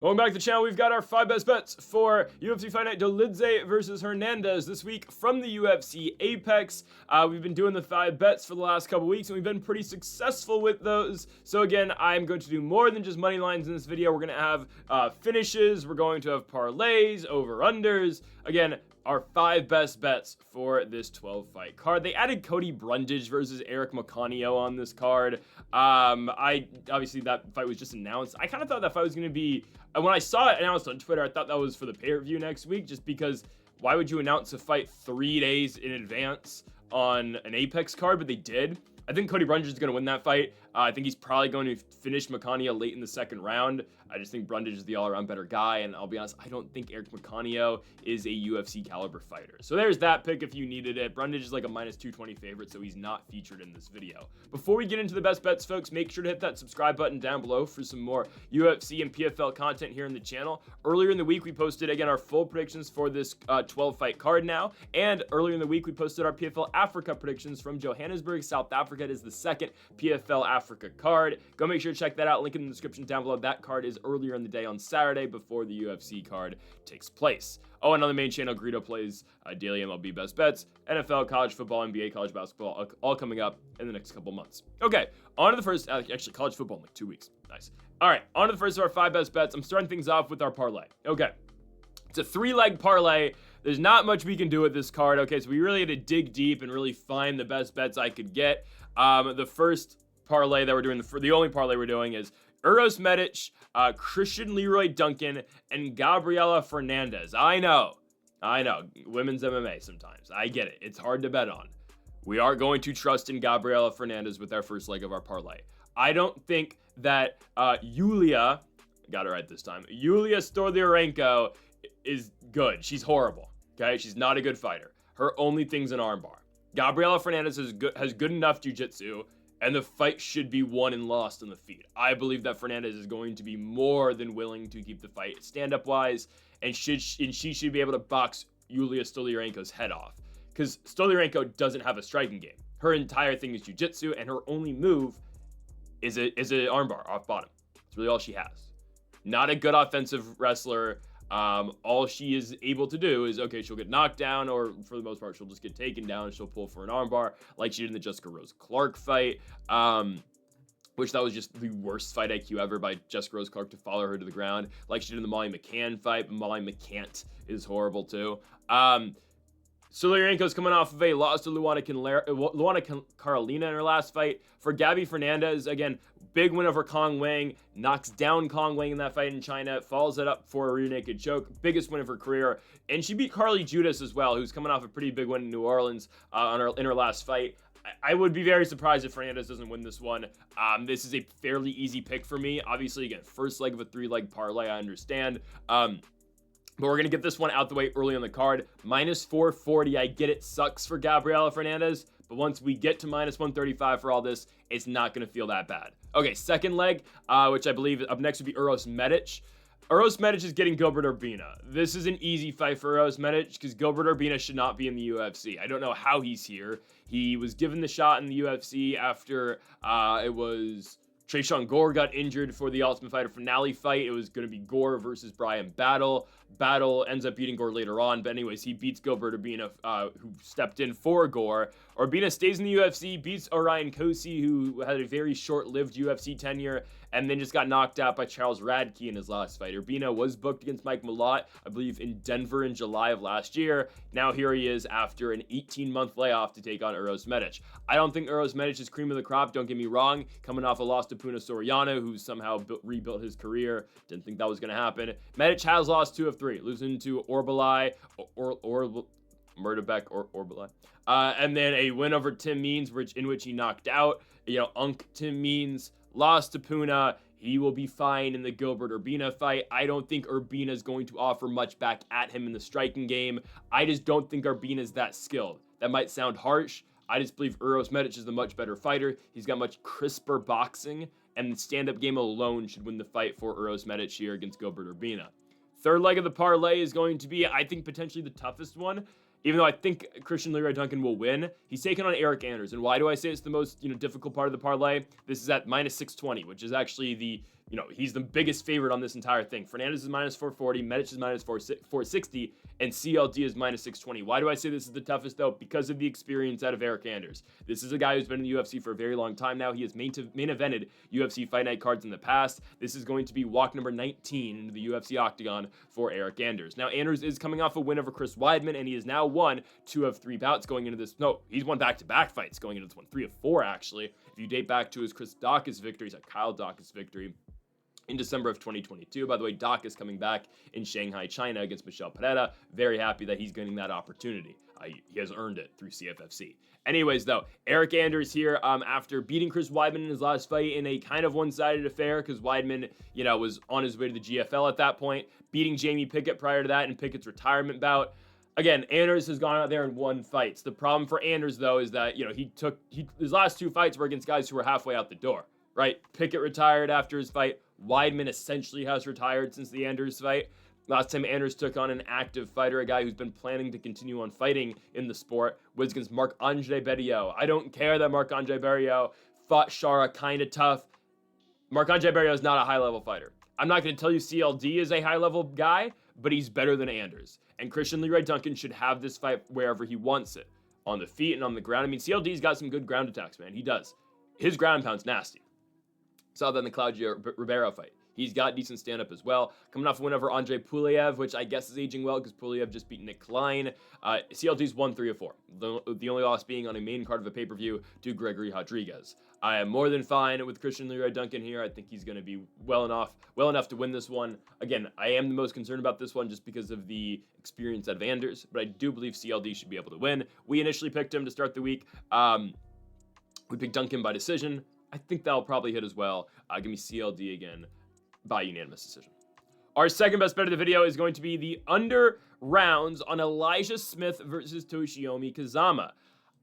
Welcome back to the channel. We've got our 5 best bets for UFC Fight Night Dolidze versus Hernandez this week from the UFC Apex. We've been doing the 5 bets for the last couple weeks, and we've been pretty successful with those. So again, I'm going to do more than just money lines in this video. We're going to have finishes. We're going to have parlays, over-unders. Again, our 5 best bets for this 12-fight card. They added Cody Brundage versus Eric Macanio on this card. Obviously that fight was just announced. I kind of thought that fight was going to be, when I saw it announced on Twitter, I thought that was for the pay-per-view next week, just because why would you announce a fight 3 days in advance on an Apex card? But they did. I think Cody Brundage is going to win that fight. I think he's probably going to finish Macanio late in the second round. I just think Brundage is the all-around better guy, and I'll be honest, I don't think Eric Macanio is a UFC caliber fighter. So there's that pick if you needed it. Brundage is like a minus 220 favorite, so he's not featured in this video. Before we get into the best bets, folks, make sure to hit that subscribe button down below for some more UFC and PFL content here in the channel. Earlier in the week, we posted, again, our full predictions for this 12-fight card now, and earlier in the week, we posted our PFL Africa predictions from Johannesburg, South Africa. It is the second PFL Africa card. Go make sure to check that out. Link in the description down below. That card is earlier in the day on Saturday before the UFC card takes place. Oh, and on the main channel, Greedo plays daily MLB best bets, NFL, college football, NBA, college basketball, all coming up in the next couple months. Okay, on to the first, actually college football in like 2 weeks. Nice. All right, on to the first of our 5 best bets. I'm starting things off with our parlay. Okay, it's a 3-leg parlay. There's not much we can do with this card. Okay, so we really had to dig deep and really find the best bets I could get. The first parlay that we're doing, the only parlay we're doing is Uros Medic, Christian Leroy Duncan, and Gabriela Fernandez. I know, women's MMA sometimes. I get it. It's hard to bet on. We are going to trust in Gabriela Fernandez with our first leg of our parlay. I don't think that Yulia, got it right this time, Yulia Stoliarenko is good. She's horrible, okay? She's not a good fighter. Her only thing's an armbar. Gabriela Fernandez has good enough jiu-jitsu, and the fight should be won and lost on the feet. I believe that Fernandez is going to be more than willing to keep the fight stand-up-wise, and she should be able to box Yulia Stoliarenko's head off. Because Stoliarenko doesn't have a striking game. Her entire thing is jiu-jitsu, and her only move is an armbar off bottom. That's really all she has. Not a good offensive wrestler. All she is able to do is, okay, she'll get knocked down, or for the most part, she'll just get taken down and she'll pull for an armbar like she did in the Jessica Rose Clark fight, which that was just the worst fight IQ ever by Jessica Rose Clark to follow her to the ground, like she did in the Molly McCann fight. Molly McCann is horrible too. Stoliarenko's coming off of a loss to Luana Carolina in her last fight. For Gabby Fernandez, again, big win over Kong Wang, knocks down Kong Wang in that fight in China, follows it up for a rear naked choke, biggest win of her career, and she beat Carly Judas as well, who's coming off a pretty big win in New Orleans in her last fight. I would be very surprised if Fernandez doesn't win this one. This is a fairly easy pick for me. Obviously, again, first leg of a 3-leg parlay, I understand. But we're going to get this one out the way early on the card. Minus 440, I get it sucks for Gabriela Fernandez, but once we get to minus 135 for all this, it's not going to feel that bad. Okay, second leg, which I believe up next would be Uros Medic. Uros Medic is getting Gilbert Urbina. This is an easy fight for Uros Medic because Gilbert Urbina should not be in the UFC. I don't know how he's here. He was given the shot in the UFC after it was Tresean Gore got injured for the Ultimate Fighter finale fight. It was going to be Gore versus Brian Battle. Battle ends up beating Gore later on, but anyways, he beats Gilbert Urbina, who stepped in for Gore. Urbina stays in the UFC, beats Orion Cosce, who had a very short-lived UFC tenure, and then just got knocked out by Charles Radke in his last fight. Urbina was booked against Mike Malott, I believe, in Denver in July of last year. Now here he is after an 18-month layoff to take on Uros Medic. I don't think Uros Medic is cream of the crop, don't get me wrong. Coming off a loss to Puna Soriano, who somehow rebuilt his career. Didn't think that was going to happen. Medic has lost 2 of 3, losing to Orbalai, Murderbeck or Orbalai. And then a win over Tim Means, in which he knocked out, Tim Means, lost to Puna. He will be fine in the Gilbert Urbina fight. I don't think Urbina is going to offer much back at him in the striking game. I just don't think Urbina is that skilled. That might sound harsh. I just believe Uros Medic is the much better fighter. He's got much crisper boxing, and the stand-up game alone should win the fight for Uros Medic here against Gilbert Urbina. Third leg of the parlay is going to be, I think, potentially the toughest one. Even though I think Christian Leroy Duncan will win, he's taking on Eric Anders. And why do I say it's the most difficult part of the parlay? This is at minus 620, which is actually the you know, he's the biggest favorite on this entire thing. Fernandez is minus 440, Medic is minus 460, and CLD is minus 620. Why do I say this is the toughest, though? Because of the experience out of Eric Anders. This is a guy who's been in the UFC for a very long time now. He has main evented UFC Fight Night cards in the past. This is going to be walk number 19 into the UFC Octagon for Eric Anders. Now, Anders is coming off a win over Chris Weidman, and he has now won 2 of 3 bouts going into this. No, he's won back-to-back fights going into this one. 3 of 4, actually. If you date back to his Chris Daukaus victories, a Kyle Daukaus victory in December of 2022. By the way, Doc is coming back in Shanghai, China against Michel Pereira. Very happy that he's getting that opportunity. He has earned it through CFFC. Anyways, though, Eric Anders here, after beating Chris Weidman in his last fight in a kind of one-sided affair, because Weidman, you know, was on his way to the GFL at that point, beating Jamie Pickett prior to that in Pickett's retirement bout. Again, Anders has gone out there and won fights. The problem for Anders, though, is that, you know, his last 2 fights were against guys who were halfway out the door, right? Pickett retired after his fight. Weidman essentially has retired since the Anders fight. Last time Anders took on an active fighter, a guy who's been planning to continue on fighting in the sport, was against Marc-Andre Barriault. I don't care that Marc-Andre Barriault fought Shara kind of tough. Marc-Andre Barriault is not a high-level fighter. I'm not going to tell you CLD is a high-level guy, but he's better than Anders. And Christian Leroy Duncan should have this fight wherever he wants it. On the feet and on the ground. I mean, CLD's got some good ground attacks, man. He does. His ground and pound's nasty. Saw that in the Claudio Ribeiro fight. He's got decent stand-up as well. Coming off a win over Andrei Pulyaev, which I guess is aging well because Pulyaev just beat Nick Klein. CLD's won 3 of 4. The only loss being on a main card of a pay-per-view to Gregory Rodriguez. I am more than fine with Christian Leroy Duncan here. I think he's going to be well enough to win this one. Again, I am the most concerned about this one just because of the experience out of Anders, but I do believe CLD should be able to win. We initially picked him to start the week. We picked Duncan by decision. I think that'll probably hit as well. Give me CLD again by unanimous decision. Our second best bet of the video is going to be the under rounds on Elijah Smith versus Toshiomi Kazama.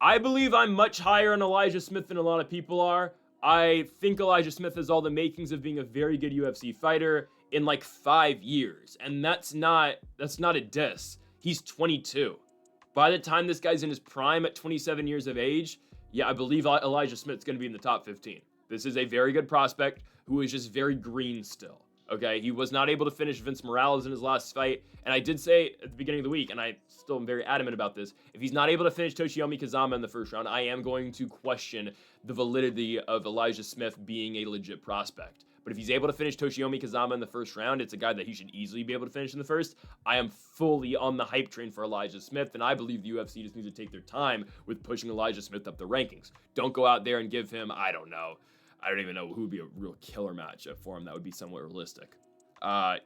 I believe I'm much higher on Elijah Smith than a lot of people are. I think Elijah Smith has all the makings of being a very good UFC fighter in like 5 years. And that's not a diss. He's 22. By the time this guy's in his prime at 27 years of age, yeah, I believe Elijah Smith's going to be in the top 15. This is a very good prospect who is just very green still, okay? He was not able to finish Vince Morales in his last fight, and I did say at the beginning of the week, and I still am very adamant about this, if he's not able to finish Toshiomi Kazama in the first round, I am going to question the validity of Elijah Smith being a legit prospect. But if he's able to finish Toshiomi Kazama in the first round, it's a guy that he should easily be able to finish in the first. I am fully on the hype train for Elijah Smith, and I believe the UFC just needs to take their time with pushing Elijah Smith up the rankings. Don't go out there and give him, I don't even know who would be a real killer matchup for him that would be somewhat realistic.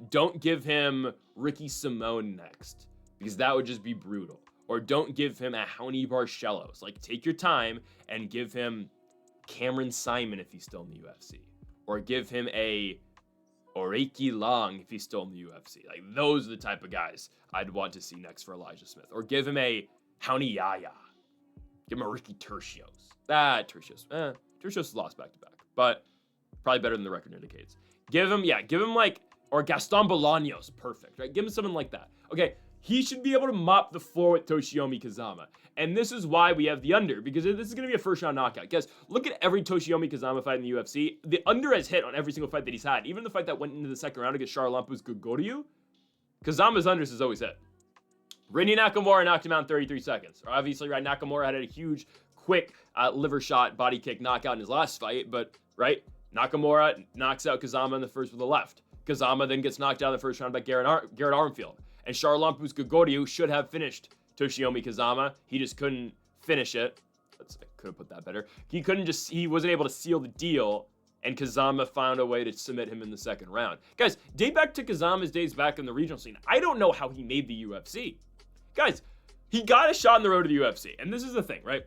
Don't give him Ricky Simone next, because that would just be brutal. Or don't give him a Raoni Barcelos. Like, take your time and give him Cameron Simon if he's still in the UFC. Or give him a Oreki Long if he's still in the UFC. Like, those are the type of guys I'd want to see next for Elijah Smith. Or give him a Raoni Yaya. Give him a Ricky Tercios. Tercios has lost back-to-back. But probably better than the record indicates. Give him like, or Gaston Bolaños. Perfect, right? Give him something like that. Okay, he should be able to mop the floor with Toshiomi Kazama. And this is why we have the under, because this is going to be a first-round knockout. Guys, look at every Toshiomi Kazama fight in the UFC. The under has hit on every single fight that he's had. Even the fight that went into the second round against Charalampos Gogoryu, Kazama's unders has always hit. Randy Nakamura knocked him out in 33 seconds. Obviously, right, Nakamura had a huge, quick liver shot, body kick knockout in his last fight, but, right, Nakamura knocks out Kazama in the first with a left. Kazama then gets knocked out in the first round by Garrett Armfield. And Charalampos Gogoryu should have finished Toshiomi Kazama. He just couldn't finish it. I could have put that better. He wasn't able to seal the deal, and Kazama found a way to submit him in the second round. Guys, date back to Kazama's days back in the regional scene. I don't know how he made the UFC. Guys, he got a shot on the road to the UFC. And this is the thing, right?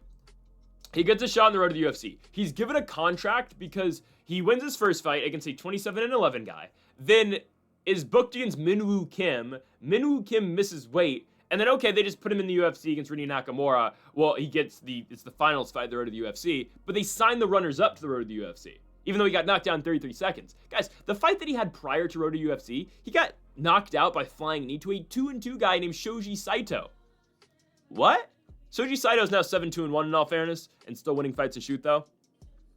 He gets a shot on the road to the UFC. He's given a contract because he wins his first fight against a 27-11 guy. Then is booked against Minwoo Kim. Minwoo Kim misses weight. And then, okay, they just put him in the UFC against Randy Nakamura. Well, it's the finals fight, the road to the UFC. But they signed the runners-up to the road to the UFC, even though he got knocked down in 33 seconds. Guys, the fight that he had prior to road to UFC, he got knocked out by flying knee to a 2-2 guy named Shoji Saito. What? Shoji Saito's now 7-2-1 in all fairness, and still winning fights to shoot, though.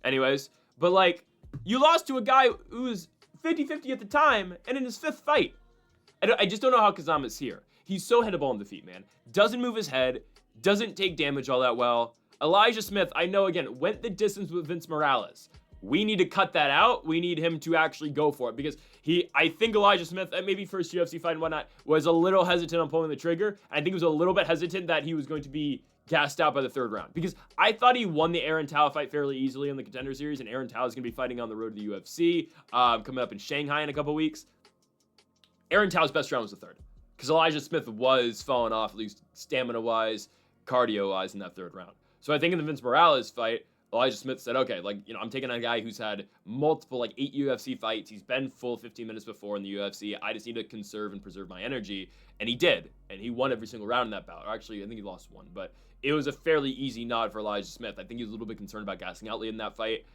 Anyways, but, like, you lost to a guy who's 50-50 at the time, and in his 5th fight. I just don't know how Kazama's here. He's so headable on the feet, man. Doesn't move his head, doesn't take damage all that well. Elijah Smith, I know, again, went the distance with Vince Morales. We need to cut that out. We need him to actually go for it because I think Elijah Smith, maybe first UFC fight and whatnot, was a little hesitant on pulling the trigger. I think he was a little bit hesitant that he was going to be gassed out by the 3rd round because I thought he won the Aaron Tao fight fairly easily in the Contender Series, and Aaron Tao is going to be fighting on the road to the UFC coming up in Shanghai in a couple weeks. Aaron Tao's best round was the 3rd because Elijah Smith was falling off, at least stamina-wise, cardio-wise in that 3rd round. So I think in the Vince Morales fight, Elijah Smith said, okay, I'm taking a guy who's had multiple, 8 UFC fights. He's been full 15 minutes before in the UFC. I just need to conserve and preserve my energy. And he did. And he won every single round in that bout. Or actually, I think he lost one. But it was a fairly easy nod for Elijah Smith. I think he was a little bit concerned about gassing out late in that fight.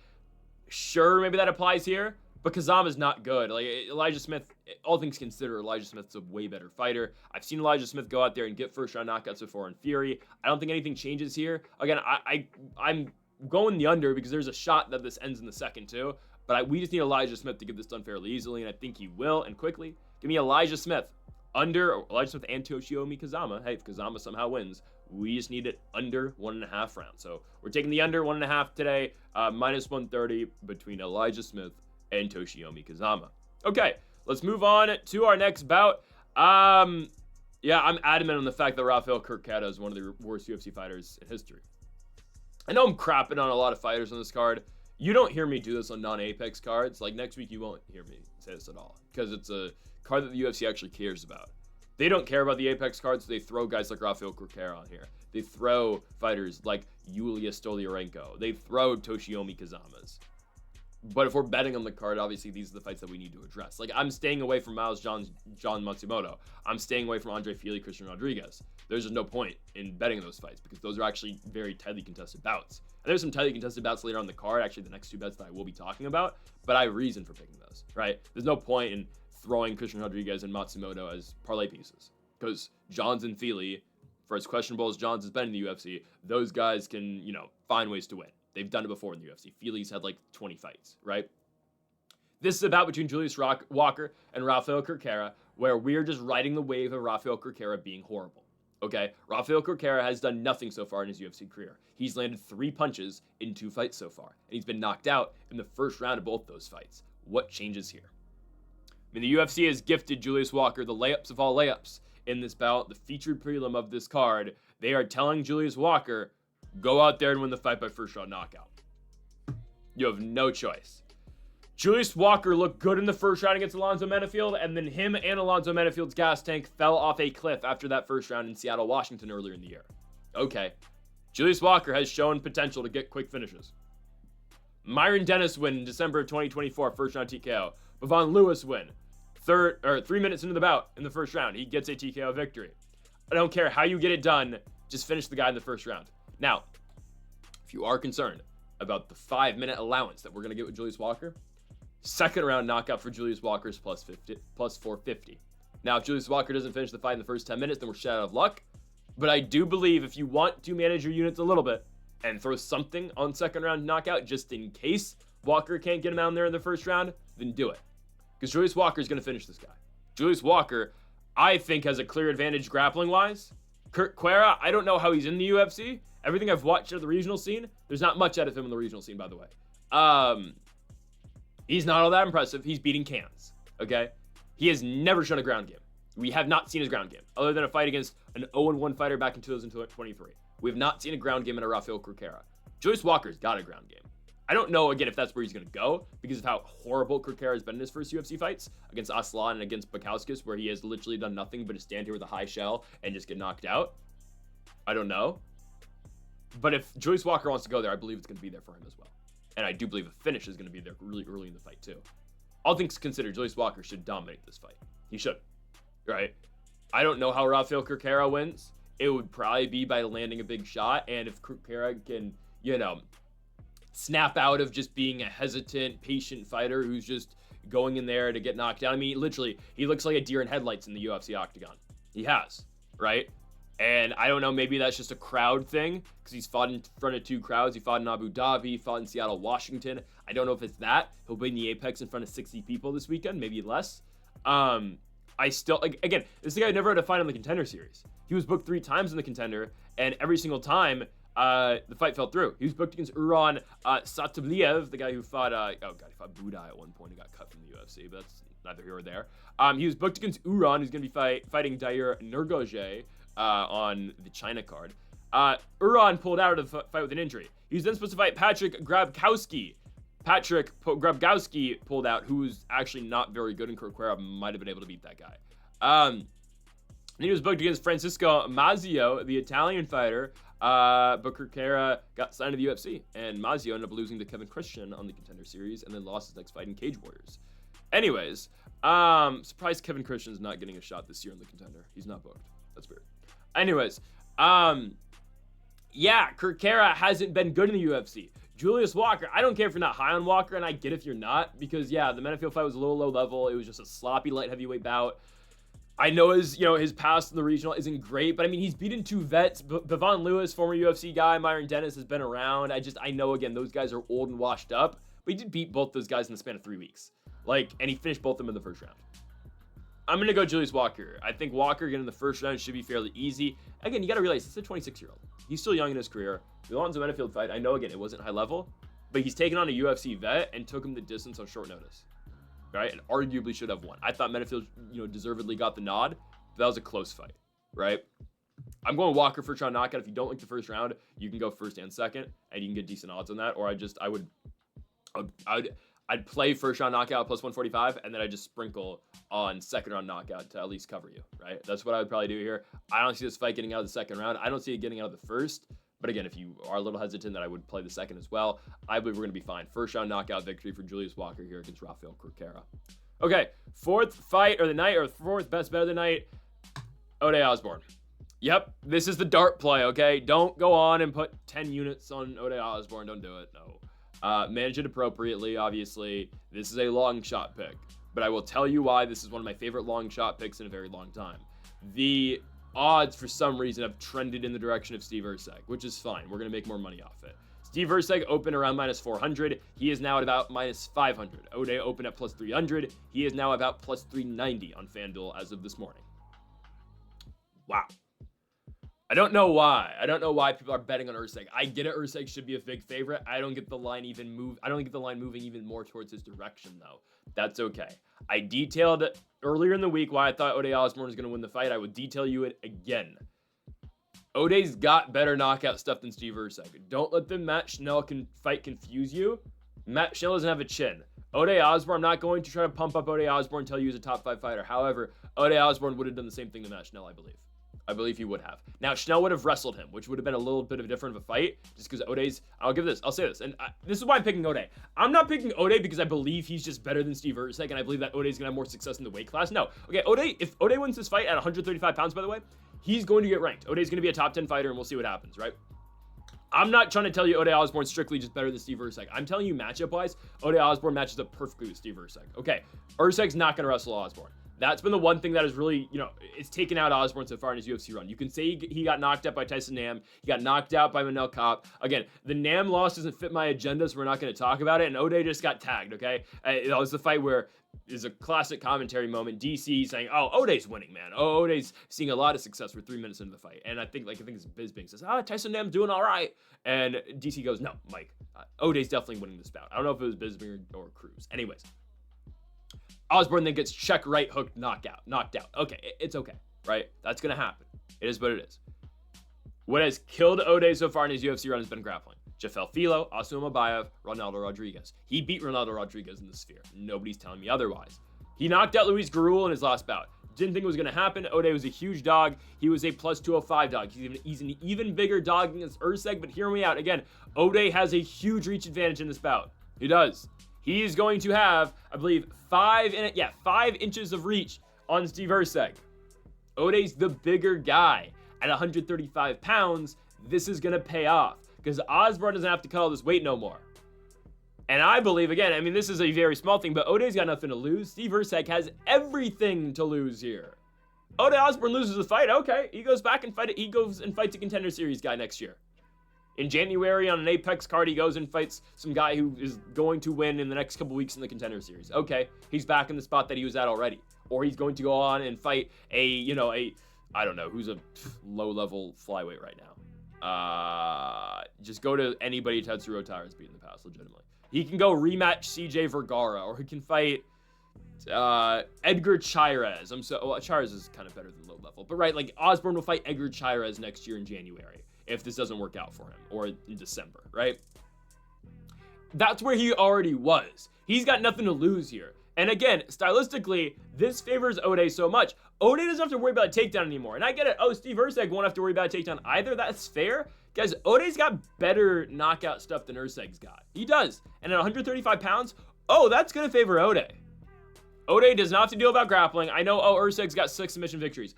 Sure, maybe that applies here. But Kazama's not good. Elijah Smith, all things considered, Elijah Smith's a way better fighter. I've seen Elijah Smith go out there and get first-round knockouts before in Fury. I don't think anything changes here. Again, I'm going the under because there's a shot that this ends in the 2nd too. But we just need Elijah Smith to get this done fairly easily, and I think he will, and quickly. Give me Elijah Smith under, or Elijah Smith and Toshiomi Kazama. Hey, if Kazama somehow wins, we just need it under 1.5 rounds. So we're taking the under 1.5 today, minus 130 between Elijah Smith and Toshiomi Kazama. Okay, let's move on to our next bout. Yeah, I'm adamant on the fact that Rafael Carrera is one of the worst UFC fighters in history. I know I'm crapping on a lot of fighters on this card. You don't hear me do this on non-Apex cards. Next week, you won't hear me say this at all because it's a card that the UFC actually cares about. They don't care about the Apex cards, so they throw guys like Rafael Carrera on here. They throw fighters like Yulia Stoliarenko. They throw Toshiomi Kazamas. But if we're betting on the card, obviously these are the fights that we need to address. I'm staying away from John Matsumoto. I'm staying away from Andre Fili, Christian Rodriguez. There's just no point in betting those fights because those are actually very tightly contested bouts. And there's some tightly contested bouts later on the card, actually the next 2 bets that I will be talking about, but I have reason for picking those, right? There's no point in throwing Christian Rodriguez and Matsumoto as parlay pieces because Johns and Fili, for as questionable as Johns has been in the UFC, those guys can, find ways to win. They've done it before in the UFC. Fili's had 20 fights, right? This is a bout between Julius Walker and Rafael Carrera, where we're just riding the wave of Rafael Carrera being horrible. Okay? Rafael Carrera has done nothing so far in his UFC career. He's landed 3 punches in 2 fights so far, and he's been knocked out in the first round of both those fights. What changes here? The UFC has gifted Julius Walker the layups of all layups in this bout, the featured prelim of this card. They are telling Julius Walker, go out there and win the fight by first-round knockout. You have no choice. Julius Walker looked good in the first round against Alonzo Menifield, and then him and Alonzo Menifield's gas tank fell off a cliff after that first round in Seattle, Washington earlier in the year. Okay. Julius Walker has shown potential to get quick finishes. Myron Dennis win in December of 2024, first-round TKO. Bavon Lewis win. 3 minutes into the bout in the first round, he gets a TKO victory. I don't care how you get it done, just finish the guy in the first round. Now, if you are concerned about the 5-minute allowance that we're going to get with Julius Walker, second round knockout for Julius Walker is plus 450. Now, if Julius Walker doesn't finish the fight in the first 10 minutes, then we're shut out of luck. But I do believe if you want to manage your units a little bit and throw something on second round knockout just in case Walker can't get him out there in the first round, then do it. Because Julius Walker is going to finish this guy. Julius Walker, I think, has a clear advantage grappling-wise. Carrera, I don't know how he's in the UFC. Everything I've watched at the regional scene, there's not much out of him in the regional scene, by the way. He's not all that impressive. He's beating cans, okay? He has never shown a ground game. We have not seen his ground game, other than a fight against an 0-1 fighter back in 2023. We have not seen a ground game in a Rafael Carrera. Julius Walker's got a ground game. I don't know, again, if that's where he's going to go because of how horrible Carrera has been in his first UFC fights against Aslan and against Bukowskis, where he has literally done nothing but stand here with a high shell and just get knocked out. I don't know. But if Julius Walker wants to go there, I believe it's going to be there for him as well. And I do believe a finish is going to be there really early in the fight, too. All things considered, Julius Walker should dominate this fight. He should, right? I don't know how Rafael Carrera wins. It would probably be by landing a big shot. And if Carrera can, snap out of just being a hesitant, patient fighter who's just going in there to get knocked down. I mean, literally, he looks like a deer in headlights in the UFC octagon. He has, right? And I don't know, maybe that's just a crowd thing because he's fought in front of 2 crowds. He fought in Abu Dhabi, fought in Seattle, Washington. I don't know if it's that. He'll be in the Apex in front of 60 people this weekend, maybe less. I still, like, again, this is the guy who never had a fight on the Contender Series. He was booked 3 times in the Contender, and every single time, the fight fell through. He was booked against Uran Satabliev, the guy who fought, he fought Budai at one point and got cut from the UFC, but that's neither here or there. He was booked against Uran, who's going to be fighting Dair Nurgoje on the China card. Uran pulled out of the fight with an injury. He was then supposed to fight Patrick Grabkowski. Patrick Grabkowski pulled out, who was actually not very good, and Carrera might have been able to beat that guy. Then he was booked against Francisco Mazzio, the Italian fighter, but Carrera got signed to the UFC, and Mazzio ended up losing to Kevin Christian on the Contender Series, and then lost his next fight in Cage Warriors. Anyways, surprised Kevin Christian's not getting a shot this year in the Contender. He's not booked. That's weird. Anyways, yeah, Carrera hasn't been good in the UFC. Julius Walker, I don't care if you're not high on Walker, and I get if you're not, because, yeah, the Menafield fight was a little low level. It was just a sloppy light heavyweight bout. I know his past in the regional isn't great, but, I mean, he's beaten 2 vets. Bevon Lewis, former UFC guy, Myron Dennis has been around. I know, again, those guys are old and washed up, but he did beat both those guys in the span of 3 weeks. And he finished both of them in the first round. I'm going to go Julius Walker. I think Walker getting in the first round should be fairly easy. Again, you got to realize, it's a 26-year-old. He's still young in his career. We lost a Menafield fight. I know, again, it wasn't high level, but he's taken on a UFC vet and took him the distance on short notice, right? And arguably should have won. I thought Menafield, deservedly got the nod, but that was a close fight, right? I'm going Walker first round knockout. If you don't like the first round, you can go first and second, and you can get decent odds on that. Or I'd play first round knockout plus 145, and then I'd just sprinkle on second round knockout to at least cover you, right? That's what I would probably do here. I don't see this fight getting out of the second round. I don't see it getting out of the first. But again, if you are a little hesitant, that I would play the second as well. I believe we're going to be fine. First round knockout victory for Julius Walker here against Rafael Carrera. Okay, 4th fight of the night, or 4th best bet of the night, Ode Osborne. Yep, this is the dart play, okay? Don't go on and put 10 units on Ode Osborne. Don't do it, no. Manage it appropriately, obviously. This is a long shot pick, but I will tell you why this is one of my favorite long shot picks in a very long time. The odds, for some reason, have trended in the direction of Steve Erceg, which is fine. We're going to make more money off it. Steve Erceg opened around minus 400. He is now at about minus 500. Ode opened at plus 300. He is now about plus 390 on FanDuel as of this morning. Wow. I don't know why. I don't know why people are betting on Erceg. I get it. Erceg should be a big favorite. I don't get the line moving even more towards his direction, though. That's okay. I detailed earlier in the week why I thought Ode Osborne was going to win the fight. I would detail you it again. Ode's got better knockout stuff than Steve Erceg. Don't let the Matt Schnell fight confuse you. Matt Schnell doesn't have a chin. Ode Osborne, I'm not going to try to pump up Ode Osborne and tell you he's a top 5 fighter. However, Ode Osborne would have done the same thing to Matt Schnell, I believe. I believe he would have. Now, Schnell would have wrestled him, which would have been a little bit of a different of a fight, just because Ode's, I'll say this, and this is why I'm picking Ode. I'm not picking Ode because I believe he's just better than Steve Erceg, and I believe that Ode's going to have more success in the weight class. No. Okay, if Ode wins this fight at 135 pounds, by the way, he's going to get ranked. Ode's going to be a top 10 fighter, and we'll see what happens, right? I'm not trying to tell you Ode Osborne's strictly just better than Steve Erceg. I'm telling you matchup-wise, Ode Osborne matches up perfectly with Steve Erceg. Okay, Erceg's not going to wrestle Osborne. That's been the one thing that is really, it's taken out Osborne so far in his UFC run. You can say he got knocked out by Tyson Nam. He got knocked out by Manel Kape. Again, the Nam loss doesn't fit my agenda, so we're not going to talk about it. And Ode just got tagged, okay? It was the fight where is a classic commentary moment. DC saying, "Oh, Ode's winning, man. Oh, Ode's seeing a lot of success for 3 minutes into the fight." And I think it's Bisping says, Tyson Nam's doing all right. And DC goes, "No, Mike, Ode's definitely winning this bout." I don't know if it was Bisping or Cruz. Anyways. Osborne then gets check right hook knocked out. Okay, it's okay, right? That's going to happen. It is what it is. What has killed Ode so far in his UFC run has been grappling. Jafel Filo, Asuma Bayev, Ronaldo Rodriguez. He beat Ronaldo Rodriguez in the Sphere. Nobody's telling me otherwise. He knocked out Luis Garul in his last bout. Didn't think it was going to happen. Ode was a huge dog. He was a plus 205 dog. He's an even bigger dog against Erceg, but hear me out. Again, Ode has a huge reach advantage in this bout. He does. He is going to have, I believe, 5 inches of reach on Steve Erceg. Ode's the bigger guy. At 135 pounds, this is going to pay off because Osborne doesn't have to cut all this weight no more. And I believe, again, this is a very small thing, but Ode's got nothing to lose. Steve Erceg has everything to lose here. Ode Osborne loses the fight. Okay, he goes back and fights a Contender Series guy next year. In January, on an Apex card, he goes and fights some guy who is going to win in the next couple weeks in the Contender Series. Okay, he's back in the spot that he was at already. Or he's going to go on and fight I don't know, who's a low-level flyweight right now. Just go to anybody Tetsuro Taira's beat in the past, legitimately. He can go rematch CJ Vergara, or he can fight Edgar Chairez. Chairez is kind of better than low-level. But right, like, Osborne will fight Edgar Chairez next year in January, if this doesn't work out for him, or in December, right? That's where he already was. He's got nothing to lose here. And again, stylistically, this favors Ode so much. Ode doesn't have to worry about a takedown anymore. And I get it. Oh, Steve Erceg won't have to worry about a takedown either. That's fair. Guys, Ode's got better knockout stuff than Erceg's got. He does. And at 135 pounds, that's going to favor Ode. Ode does not have to deal about grappling. I know, Erceg's got 6 submission victories.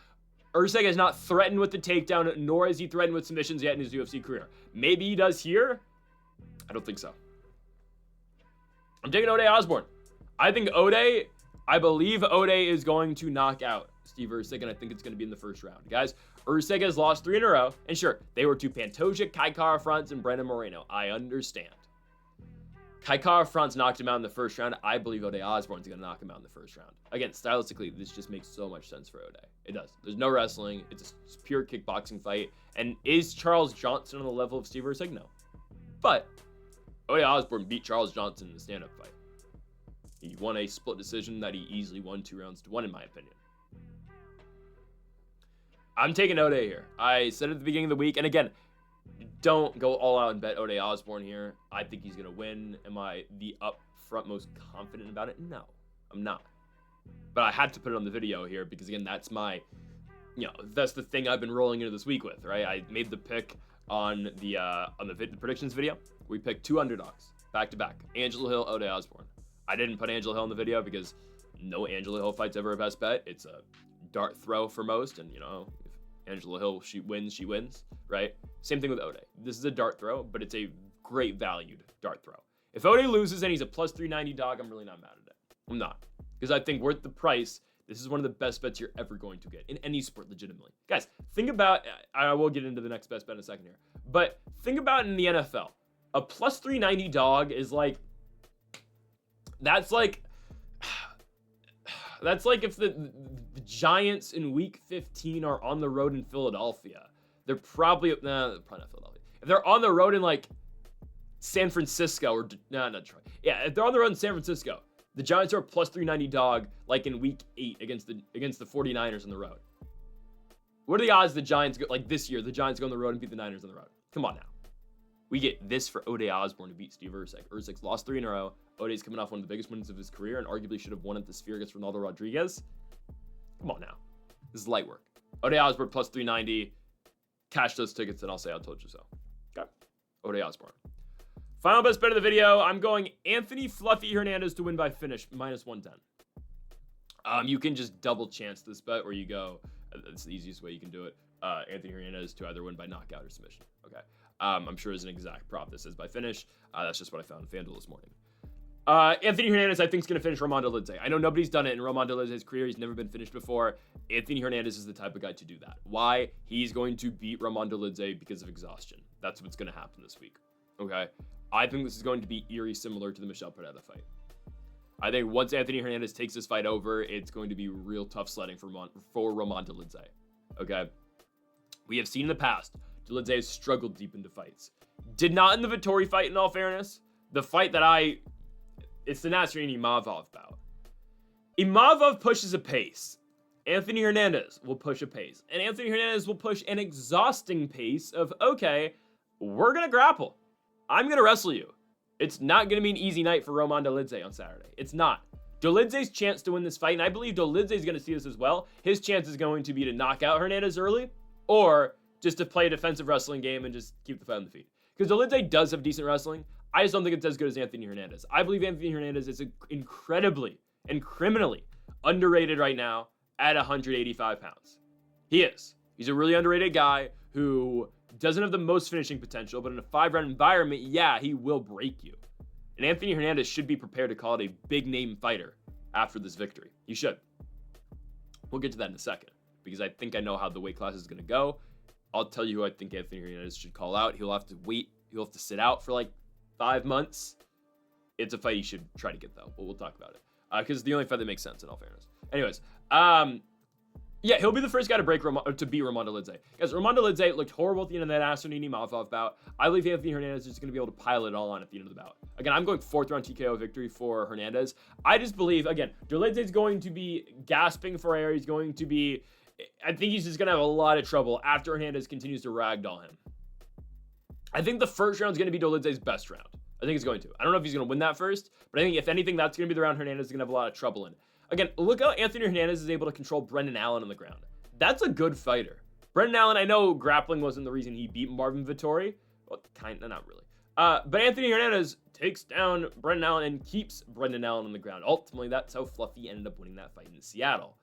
Erceg has not threatened with the takedown, nor has he threatened with submissions yet in his UFC career. Maybe he does here. I don't think so. I'm taking Ode Osborne. I believe Ode is going to knock out Steve Erceg, and I think it's going to be in the first round. Guys, Erceg has lost 3 in a row, and sure, they were to Pantoja, Kai Kara-France, and Brandon Moreno. I understand. Kai Kara-France knocked him out in the first round. I believe Ode Osborne's going to knock him out in the first round. Again, stylistically, this just makes so much sense for Ode. It does. There's no wrestling. It's a pure kickboxing fight. And is Charles Johnson on the level of Steve Erceg? No. But Ode Osborne beat Charles Johnson in the stand-up fight. He won a split decision that he easily won 2 rounds to 1, in my opinion. I'm taking Ode here. I said it at the beginning of the week, and again, don't go all out and bet Ode Osborne here. I think he's going to win. Am I the upfront most confident about it? No, I'm not. But I had to put it on the video here because, again, that's that's the thing I've been rolling into this week with, right? I made the pick on the predictions video. We picked 2 underdogs back-to-back. Angelo Hill, Ode Osborne. I didn't put Angelo Hill in the video because no Angelo Hill fight's ever a best bet. It's a dart throw for most, and, if Angelo Hill, she wins, right? Same thing with Ode. This is a dart throw, but it's a great valued dart throw. If Ode loses and he's a plus 390 dog, I'm really not mad at it. I'm not. Because I think worth the price, this is one of the best bets you're ever going to get in any sport, legitimately. Guys, think about, I will get into the next best bet in a second here, but think about in the NFL. A plus 390 dog is like, that's like if the Giants in week 15 are on the road in Philadelphia. They're probably not Philadelphia. If they're on the road in like San Francisco or not Detroit. Yeah, if they're on the road in San Francisco, the Giants are a plus 390 dog like in week 8 against the 49ers on the road. What are the odds the Giants go like this year? The Giants go on the road and beat the Niners on the road. Come on now. We get this for Ode Osborne to beat Steve Erceg. Erceg's lost 3 in a row. Ode's coming off one of the biggest wins of his career and arguably should have won at the Sphere against Ronaldo Rodriguez. Come on now. This is light work. Ode Osborne plus 390. Cash those tickets and I'll say I told you so. Okay. Ode Osborne. Final best bet of the video. I'm going Anthony Fluffy Hernandez to win by finish, minus 110. You can just double chance this bet where you go, that's the easiest way you can do it. Anthony Hernandez to either win by knockout or submission. Okay. I'm sure is an exact prop. This is by finish. That's just what I found in FanDuel this morning. Anthony Hernandez, I think, is going to finish Roman Dolidze. I know nobody's done it in Roman Dolidze's career. He's never been finished before. Anthony Hernandez is the type of guy to do that. Why? He's going to beat Roman Dolidze because of exhaustion. That's what's going to happen this week. Okay? I think this is going to be eerie similar to the Michel Pereira fight. I think once Anthony Hernandez takes this fight over, it's going to be real tough sledding for Roman Dolidze. Okay? We have seen in the past, Dolidze has struggled deep into fights. Did not in the Vettori fight, in all fairness. The fight that it's the Nasruddin Imavov bout. Imavov pushes a pace. Anthony Hernandez will push a pace. And Anthony Hernandez will push an exhausting pace of, okay, we're going to grapple. I'm going to wrestle you. It's not going to be an easy night for Roman Dolidze on Saturday. It's not. Dolidze's chance to win this fight, and I believe Dolidze is going to see this as well, his chance is going to be to knock out Hernandez early, or just to play a defensive wrestling game and just keep the fight on the feet. Because Dolidze does have decent wrestling. I just don't think it's as good as Anthony Hernandez. I believe Anthony Hernandez is incredibly and criminally underrated right now at 185 pounds. He is. He's a really underrated guy who doesn't have the most finishing potential, but in a 5-round environment, yeah, he will break you. And Anthony Hernandez should be prepared to call it a big-name fighter after this victory. He should. We'll get to that in a second, because I think I know how the weight class is going to go. I'll tell you who I think Anthony Hernandez should call out. He'll have to wait. He'll have to sit out for like 5 months. It's a fight he should try to get, though. But we'll talk about it. Because it's the only fight that makes sense, in all fairness. Anyways, yeah, he'll be the first guy to beat Ramondo Lidze. Guys, Ramondo Lidze looked horrible at the end of that Astonini Mavov bout. I believe Anthony Hernandez is going to be able to pile it all on at the end of the bout. Again, I'm going 4th round TKO victory for Hernandez. I just believe, again, Lidze is going to be gasping for air. He's going to be... I think he's just going to have a lot of trouble after Hernandez continues to ragdoll him. I think the first round is going to be Lidze's best round. I think it's going to. I don't know if he's going to win that first, but I think if anything, that's going to be the round Hernandez is going to have a lot of trouble in. Again, look how Anthony Hernandez is able to control Brendan Allen on the ground. That's a good fighter. Brendan Allen, I know grappling wasn't the reason he beat Marvin Vettori. Well, kind of, not really. But Anthony Hernandez takes down Brendan Allen and keeps Brendan Allen on the ground. Ultimately, that's how Fluffy ended up winning that fight in Seattle.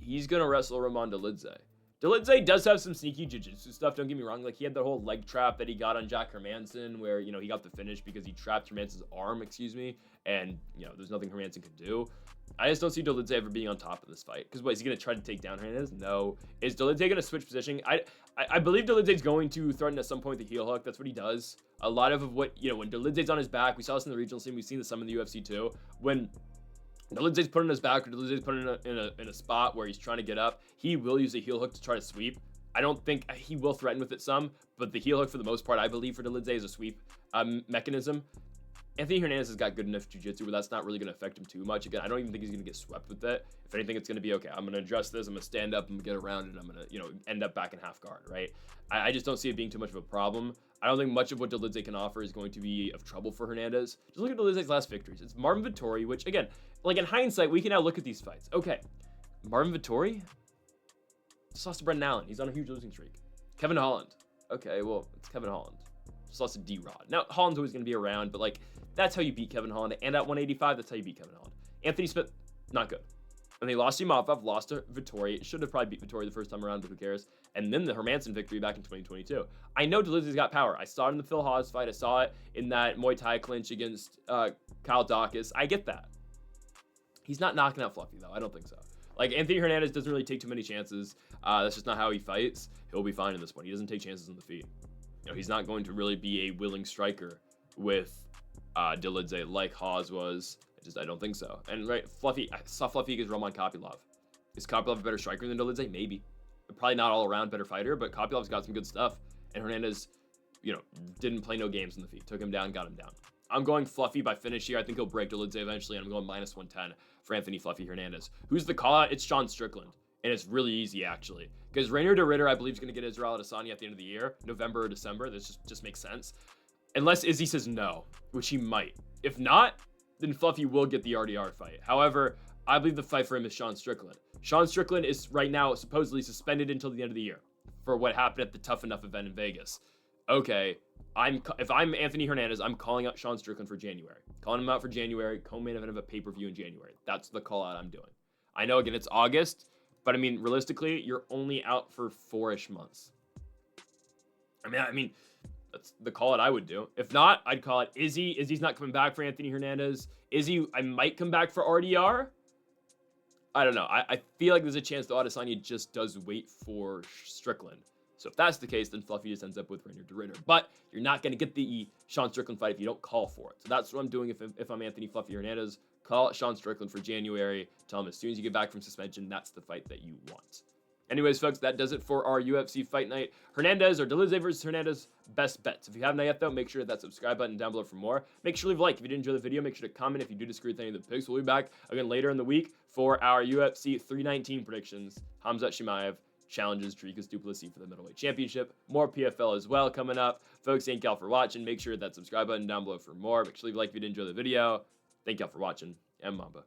He's going to wrestle Ramondo Lidze. Lidze does have some sneaky jiu-jitsu stuff, don't get me wrong. Like, he had the whole leg trap that he got on Jack Hermanson where, he got the finish because he trapped Hermanson's arm, and, there's nothing Hermanson could do. I just don't see Lidze ever being on top of this fight. Because what, is he going to try to take down Hernandez? No. Is Lidze going to switch positioning? I believe Lidze's going to threaten at some point the heel hook. That's what he does. A lot of what, when Lidze's on his back, we saw this in the regional scene, we've seen this some in the UFC too, when Lidze's put on his back or Lidze's put in a spot where he's trying to get up, he will use a heel hook to try to sweep. I don't think he will threaten with it some, but the heel hook for the most part, I believe for Lidze is a sweep mechanism. Anthony Hernandez has got good enough jiu-jitsu where that's not really going to affect him too much. Again, I don't even think he's going to get swept with it. If anything, it's going to be, okay, I'm going to adjust this, I'm going to stand up, I'm going to get around, and I'm going to, end up back in half guard, right? I just don't see it being too much of a problem. I don't think much of what Lidze can offer is going to be of trouble for Hernandez. Just look at Lidze's last victories. It's Marvin Vettori, which, again, like in hindsight, we can now look at these fights. Okay, Marvin Vettori just lost to Brendan Allen. He's on a huge losing streak. Kevin Holland. Okay, well, it's Kevin Holland. Just lost to D-Rod. Now, Holland's always going to be around, but, like, that's how you beat Kevin Holland. And at 185, that's how you beat Kevin Holland. Anthony Smith, not good. And they lost to Mavov, lost to Vettori. Should have probably beat Vettori the first time around, but who cares? And then the Hermanson victory back in 2022. I know Lidze's got power. I saw it in the Phil Hawes fight. I saw it in that Muay Thai clinch against Kyle Dawkins. I get that. He's not knocking out Fluffy, though. I don't think so. Like, Anthony Hernandez doesn't really take too many chances. That's just not how he fights. He'll be fine in this one. He doesn't take chances in the feet. He's not going to really be a willing striker with Lidze like Hawes was. I don't think so. And right, Fluffy, I saw Fluffy against Roman Kopylov. Is Kopylov a better striker than Lidze? Maybe. Probably not all around better fighter, but Kopylov's got some good stuff. And Hernandez, didn't play no games in the feet. Took him down, got him down. I'm going Fluffy by finish here. I think he'll break Lidze eventually, and I'm going minus 110 for Anthony Fluffy Hernandez. Who's the call out? It's Sean Strickland. And it's really easy, actually. Because Reinier de Ritter, I believe, is going to get Israel Adesanya at the end of the year. November or December. This just makes sense. Unless Izzy says no, which he might. If not, then Fluffy will get the RDR fight. However, I believe the fight for him is Sean Strickland. Sean Strickland is right now supposedly suspended until the end of the year for what happened at the Tough Enough event in Vegas. Okay, if I'm Anthony Hernandez, I'm calling out Sean Strickland for January. Calling him out for January, co-main event of a pay-per-view in January. That's the call out I'm doing. I know, again, it's August, but I mean, realistically, you're only out for 4-ish months. I mean, that's the call out I would do. If not, I'd call it Izzy. Izzy's not coming back for Anthony Hernandez. Izzy, I might come back for RDR. I don't know. I feel like there's a chance that Adesanya just does wait for Strickland. So if that's the case, then Fluffy just ends up with Reinier de Ritter. But you're not going to get the Sean Strickland fight if you don't call for it. So that's what I'm doing if I'm Anthony Fluffy Hernandez. Call Sean Strickland for January. Tell him as soon as you get back from suspension, that's the fight that you want. Anyways, folks, that does it for our UFC Fight Night. Hernandez or Lidze versus Hernandez best bets. If you haven't yet, though, make sure to hit that subscribe button down below for more. Make sure to leave a like if you did enjoy the video. Make sure to comment if you do disagree with any of the picks. We'll be back again later in the week for our UFC 319 predictions. Hamzat Chimaev challenges Dricus du Plessis for the middleweight championship. More PFL as well coming up. Folks, thank y'all for watching. Make sure to hit that subscribe button down below for more. Make sure to leave a like if you did enjoy the video. Thank y'all for watching. And Mamba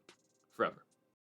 forever.